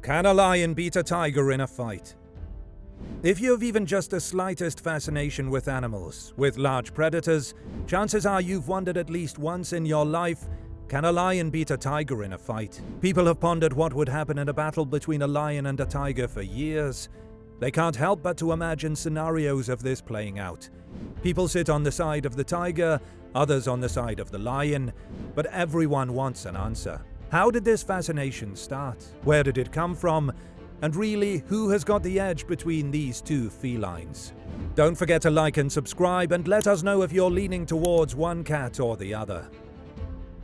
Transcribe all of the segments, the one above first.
Can a lion beat a tiger in a fight? If you have even just the slightest fascination with animals, with large predators, chances are you've wondered at least once in your life, can a lion beat a tiger in a fight? People have pondered what would happen in a battle between a lion and a tiger for years. They can't help but to imagine scenarios of this playing out. People sit on the side of the tiger, others on the side of the lion, but everyone wants an answer. How did this fascination start? Where did it come from? And really, who has got the edge between these two felines? Don't forget to like and subscribe, and let us know if you're leaning towards one cat or the other.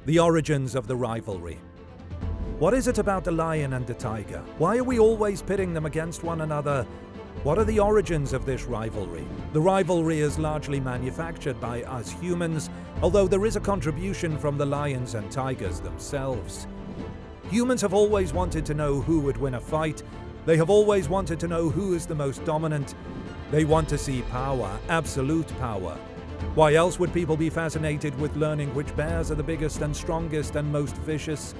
The origins of the rivalry. What is it about the lion and the tiger? Why are we always pitting them against one another? What are the origins of this rivalry? The rivalry is largely manufactured by us humans, although there is a contribution from the lions and tigers themselves. Humans have always wanted to know who would win a fight. They have always wanted to know who is the most dominant. They want to see power, absolute power. Why else would people be fascinated with learning which bears are the biggest and strongest and most vicious?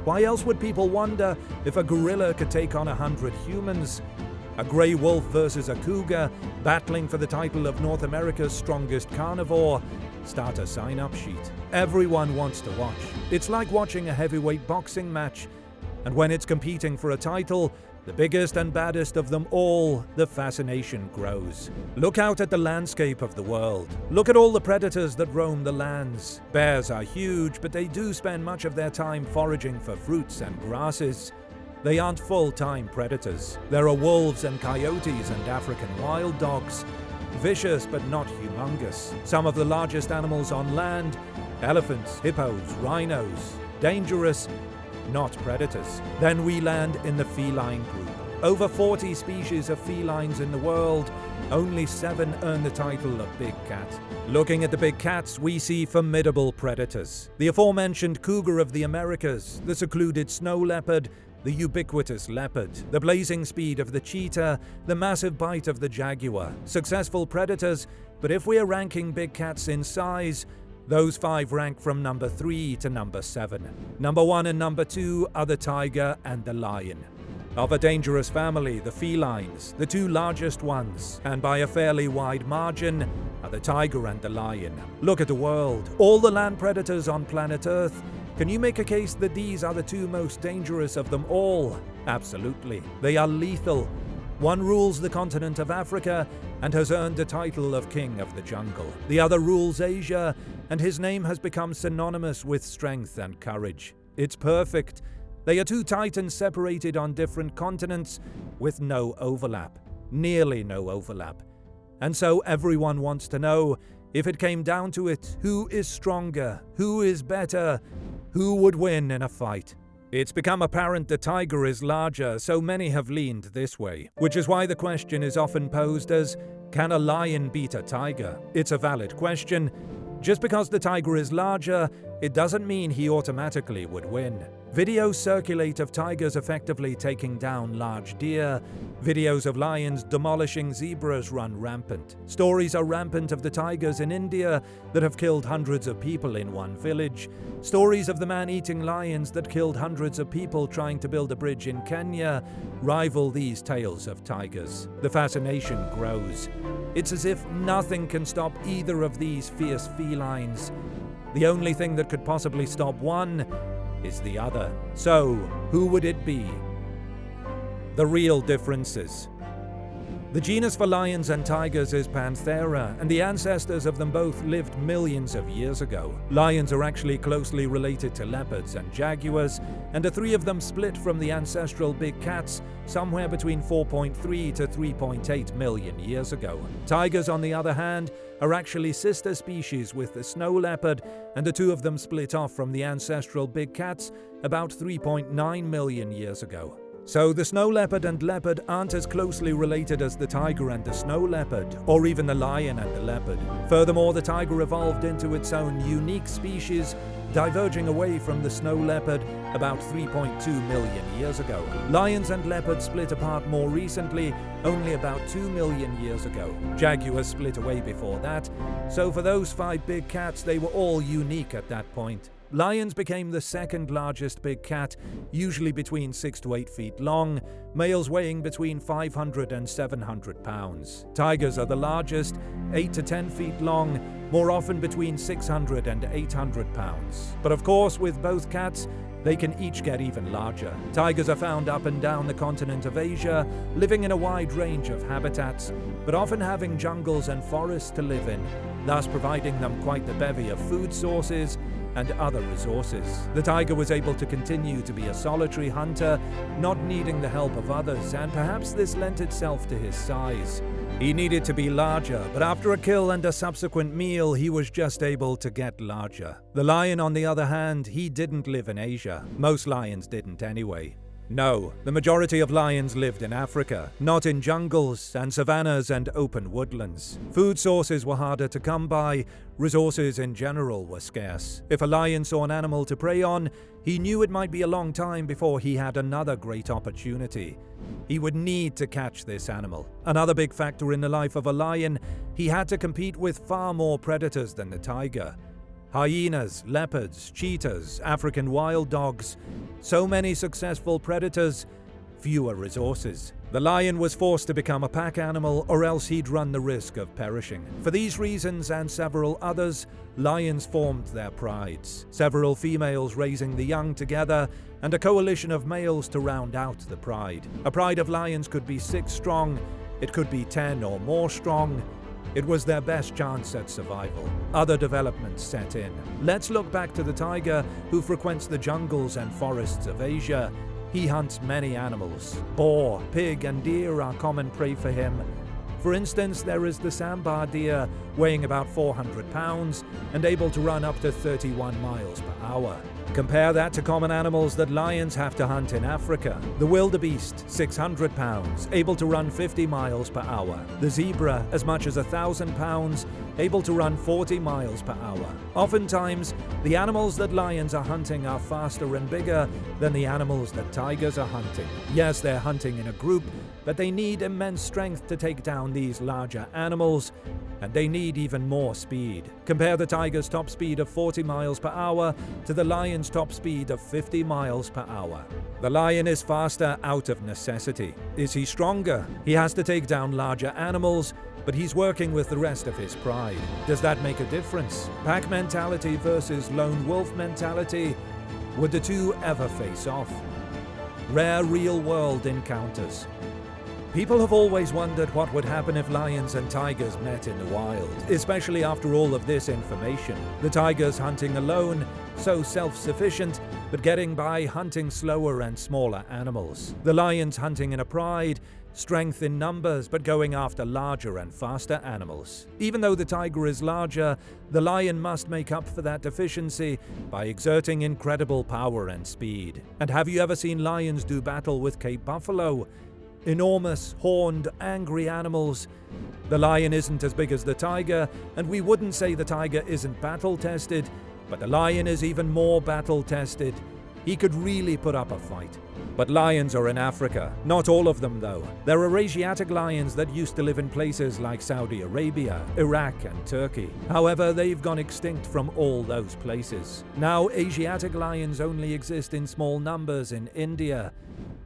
Why else would people wonder if a gorilla could take on 100 humans? A grey wolf versus a cougar, battling for the title of North America's strongest carnivore? Start a sign-up sheet. Everyone wants to watch. It's like watching a heavyweight boxing match. And when it's competing for a title, the biggest and baddest of them all, the fascination grows. Look out at the landscape of the world. Look at all the predators that roam the lands. Bears are huge, but they do spend much of their time foraging for fruits and grasses. They aren't full-time predators. There are wolves and coyotes and African wild dogs. Vicious but not humongous. Some of the largest animals on land, elephants, hippos, rhinos. Dangerous, not predators. Then we land in the feline group. Over 40 species of felines in the world, only 7 earn the title of big cat. Looking at the big cats, we see formidable predators. The aforementioned cougar of the Americas, the secluded snow leopard, the ubiquitous leopard, the blazing speed of the cheetah, the massive bite of the jaguar. Successful predators, but if we're ranking big cats in size, those 5 rank from number 3 to number 7. Number 1 and number 2 are the tiger and the lion. Of a dangerous family, the felines, the 2 largest ones, and by a fairly wide margin, are the tiger and the lion. Look at the world. All the land predators on planet Earth. Can you make a case that these are the 2 most dangerous of them all? Absolutely. They are lethal. One rules the continent of Africa and has earned the title of King of the Jungle. The other rules Asia, and his name has become synonymous with strength and courage. It's perfect. They are 2 titans separated on different continents with no overlap. Nearly no overlap. And so everyone wants to know, if it came down to it, who is stronger? Who is better? Who would win in a fight? It's become apparent the tiger is larger, so many have leaned this way, which is why the question is often posed as, can a lion beat a tiger? It's a valid question. Just because the tiger is larger, it doesn't mean he automatically would win. Videos circulate of tigers effectively taking down large deer. Videos of lions demolishing zebras run rampant. Stories are rampant of the tigers in India that have killed hundreds of people in one village. Stories of the man-eating lions that killed hundreds of people trying to build a bridge in Kenya rival these tales of tigers. The fascination grows. It's as if nothing can stop either of these fierce felines. The only thing that could possibly stop one is the other. So, who would it be? The real differences. The genus for lions and tigers is Panthera, and the ancestors of them both lived millions of years ago. Lions are actually closely related to leopards and jaguars, and the 3 of them split from the ancestral big cats somewhere between 4.3 to 3.8 million years ago. Tigers, on the other hand, are actually sister species with the snow leopard, and the 2 of them split off from the ancestral big cats about 3.9 million years ago. So the snow leopard and leopard aren't as closely related as the tiger and the snow leopard, or even the lion and the leopard. Furthermore, the tiger evolved into its own unique species, diverging away from the snow leopard about 3.2 million years ago. Lions and leopards split apart more recently, only about 2 million years ago. Jaguars split away before that, so for those 5 big cats, they were all unique at that point. lions became the second largest big cat, usually between 6 to 8 feet long, males weighing between 500 and 700 pounds. Tigers are the largest, 8 to 10 feet long, more often between 600 and 800 pounds. But of course, with both cats, they can each get even larger. Tigers are found up and down the continent of Asia, living in a wide range of habitats, but often having jungles and forests to live in, thus providing them quite the bevy of food sources and other resources. The tiger was able to continue to be a solitary hunter, not needing the help of others, and perhaps this lent itself to his size. He needed to be larger, but after a kill and a subsequent meal, he was just able to get larger. The lion, on the other hand, he didn't live in Asia. Most lions didn't anyway. No, the majority of lions lived in Africa, not in jungles and savannas and open woodlands. Food sources were harder to come by, resources in general were scarce. If a lion saw an animal to prey on, he knew it might be a long time before he had another great opportunity. He would need to catch this animal. Another big factor in the life of a lion, he had to compete with far more predators than the tiger. Hyenas, leopards, cheetahs, African wild dogs. So many successful predators, fewer resources. The lion was forced to become a pack animal, or else he'd run the risk of perishing. For these reasons and several others, lions formed their prides. Several females raising the young together, and a coalition of males to round out the pride. A pride of lions could be 6 strong, it could be 10 or more strong. It was their best chance at survival. Other developments set in. Let's look back to the tiger, who frequents the jungles and forests of Asia. He hunts many animals. Boar, pig, and deer are common prey for him. For instance, there is the sambar deer, weighing about 400 pounds and able to run up to 31 miles per hour. Compare that to common animals that lions have to hunt in Africa. The wildebeest, 600 pounds, able to run 50 miles per hour. The zebra, as much as 1,000 pounds, able to run 40 miles per hour. Oftentimes, the animals that lions are hunting are faster and bigger than the animals that tigers are hunting. Yes, they're hunting in a group, but they need immense strength to take down these larger animals, and they need even more speed. Compare the tiger's top speed of 40 miles per hour to the lion's top speed of 50 miles per hour. The lion is faster out of necessity. Is he stronger? He has to take down larger animals, but he's working with the rest of his pride. Does that make a difference? Pack mentality versus lone wolf mentality? Would the two ever face off? Rare real-world encounters. People have always wondered what would happen if lions and tigers met in the wild, especially after all of this information. The tigers hunting alone, so self-sufficient, but getting by hunting slower and smaller animals. The lions hunting in a pride, strength in numbers, but going after larger and faster animals. Even though the tiger is larger, the lion must make up for that deficiency by exerting incredible power and speed. And have you ever seen lions do battle with Cape buffalo? Enormous, horned, angry animals. The lion isn't as big as the tiger, and we wouldn't say the tiger isn't battle-tested, but the lion is even more battle-tested. He could really put up a fight. But lions are in Africa. Not all of them, though. There are Asiatic lions that used to live in places like Saudi Arabia, Iraq, and Turkey. However, they've gone extinct from all those places. Now, Asiatic lions only exist in small numbers in India.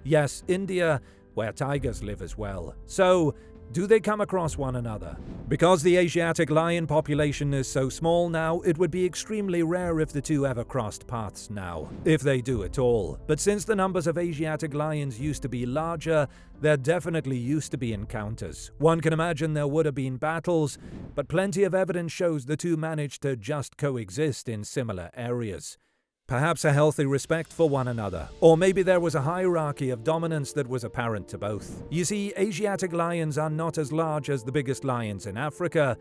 Yes, India, where tigers live as well. So, do they come across one another? Because the Asiatic lion population is so small now, it would be extremely rare if the two ever crossed paths now, if they do at all. But since the numbers of Asiatic lions used to be larger, there definitely used to be encounters. One can imagine there would have been battles, but plenty of evidence shows the two managed to just coexist in similar areas. Perhaps a healthy respect for one another, or maybe there was a hierarchy of dominance that was apparent to both. You see, Asiatic lions are not as large as the biggest lions in Africa.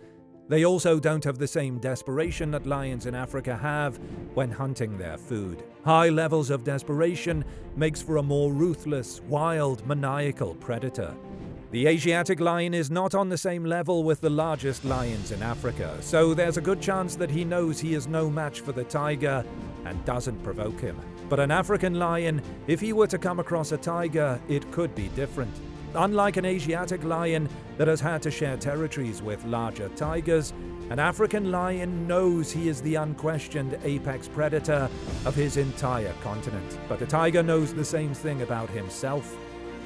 They also don't have the same desperation that lions in Africa have when hunting their food. High levels of desperation makes for a more ruthless, wild, maniacal predator. The Asiatic lion is not on the same level with the largest lions in Africa, so there's a good chance that he knows he is no match for the tiger and doesn't provoke him. But an African lion, if he were to come across a tiger, it could be different. Unlike an Asiatic lion that has had to share territories with larger tigers, An African lion knows he is the unquestioned apex predator of his entire continent, but the tiger knows the same thing about himself.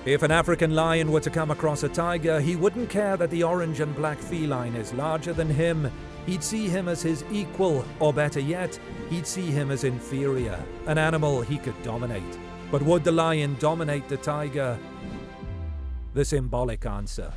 If an African lion were to come across a tiger, he wouldn't care that the orange and black feline is larger than him. He'd see him as his equal, or better yet, he'd see him as inferior, an animal he could dominate. But would the lion dominate the tiger? The symbolic answer.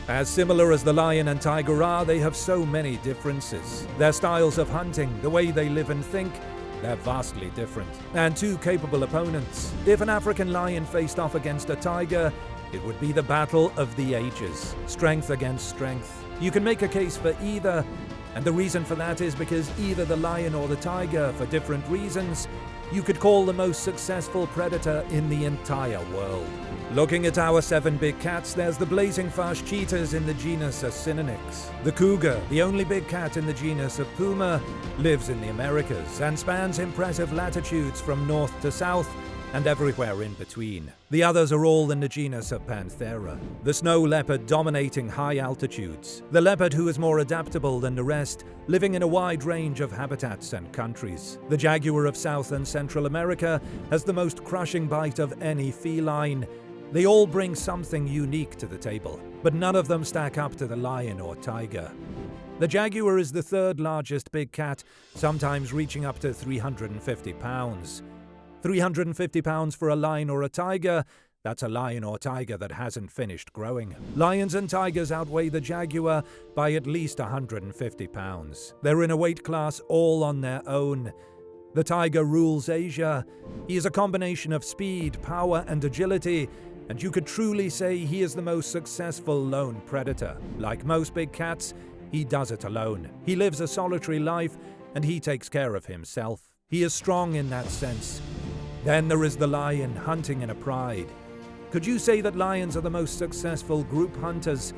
As similar as the lion and tiger are, they have so many differences. Their styles of hunting, the way they live and think, they're vastly different. And two capable opponents. If an African lion faced off against a tiger, it would be the battle of the ages. Strength against strength. You can make a case for either, and the reason for that is because either the lion or the tiger, for different reasons, you could call the most successful predator in the entire world. Looking at our 7 big cats, there's the blazing fast cheetahs in the genus Symbolic. The cougar, the only big cat in the genus of puma, lives in the Americas and spans impressive latitudes from north to south and everywhere in between. The others are all in the genus of Panthera. The snow leopard dominating high altitudes. The leopard who is more adaptable than the rest, living in a wide range of habitats and countries. The jaguar of South and Central America has the most crushing bite of any feline. They all bring something unique to the table, but none of them stack up to the lion or tiger. The jaguar is the third largest big cat, sometimes reaching up to 350 pounds. 350 pounds for a lion or a tiger, that's a lion or tiger that hasn't finished growing. Lions and tigers outweigh the jaguar by at least 150 pounds. They're in a weight class all on their own. The tiger rules Asia. He is a combination of speed, power, and agility, and you could truly say he is the most successful lone predator. Like most big cats, he does it alone. He lives a solitary life, and he takes care of himself. He is strong in that sense. Then there is the lion, hunting in a pride. Could you say that lions are the most successful group hunters?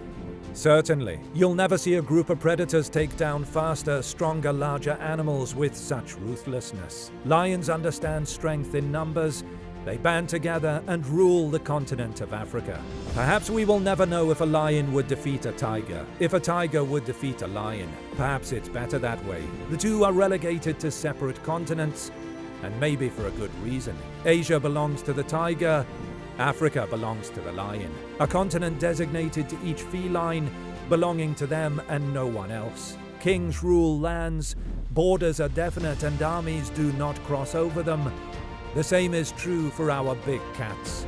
Certainly. You'll never see a group of predators take down faster, stronger, larger animals with such ruthlessness. Lions understand strength in numbers. They band together and rule the continent of Africa. Perhaps we will never know if a lion would defeat a tiger, if a tiger would defeat a lion. Perhaps it's better that way. The two are relegated to separate continents, and maybe for a good reason. Asia belongs to the tiger, Africa belongs to the lion. A continent designated to each feline, belonging to them and no one else. Kings rule lands, borders are definite and armies do not cross over them. The same is true for our big cats.